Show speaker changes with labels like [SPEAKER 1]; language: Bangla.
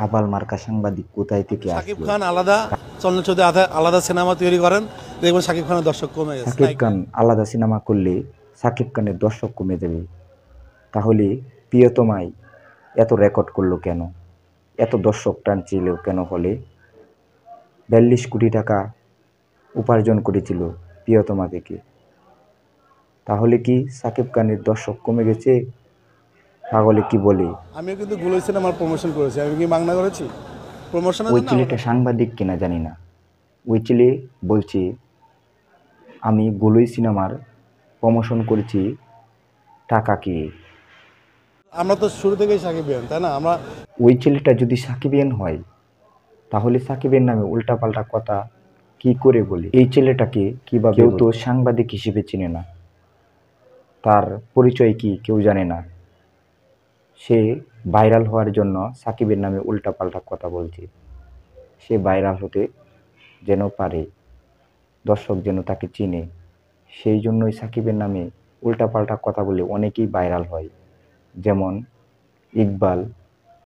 [SPEAKER 1] আবাল মার্কা সাংবাদিক কোথায় থেকে
[SPEAKER 2] শাকিব
[SPEAKER 1] আসলো?
[SPEAKER 2] খান আলাদা, চঞ্চল চৌধুরী আলাদা সিনেমা তৈরি করেন, দেখবেন শাকিব খানের দর্শক কমে গেছে।
[SPEAKER 1] শাকিব খান আলাদা সিনেমা করলে শাকিব খানের দর্শক কমে যাবে। তাহলে প্রিয়তমাই এত রেকর্ড করলো কেন? এত দর্শক টানছিল কেন? হলে 42 কোটি টাকা উপার্জন করেছিল প্রিয়তমা থেকে। তাহলে কি শাকিব খানের দর্শক কমে গেছে? পাগলে কি বলে?
[SPEAKER 2] আমিও কিন্তু গুলোই সিনেমার প্রমোশন করেছি, আমি কি মাগনা করেছি প্রমোশনের
[SPEAKER 1] ওই
[SPEAKER 2] জন্য?
[SPEAKER 1] ছেলেটা
[SPEAKER 2] আমাকে
[SPEAKER 1] সাংবাদিক কিনা জানি না, ওই ছেলে বলছে আমি গোলই সিনেমার প্রমোশন করেছি টাকা কি?
[SPEAKER 2] আমরা তো শুরু থেকেই সাকিবিয়ান, তাই না? আমরা
[SPEAKER 1] ওই ছেলেটা যদি সাকিবিয়ান হয় তাহলে সাকিবের নামে উল্টাপাল্টা কথা কি করে বলে? এই ছেলেটাকে কিভাবে? কেউ তো সাংবাদিক হিসেবে চেনে না, তার পরিচয় কি কেউ জানে না। সে ভাইরাল হওয়ার জন্য সাকিবের নামে উল্টাপাল্টা কথা বলছে। সে ভাইরাল হতে যেন পারে, দর্শক যেন তাকে চিনে, সেই জন্যই সাকিবের নামে উল্টাপাল্টা কথা বলে অনেকেই ভাইরাল হয়। যেমন ইকবাল,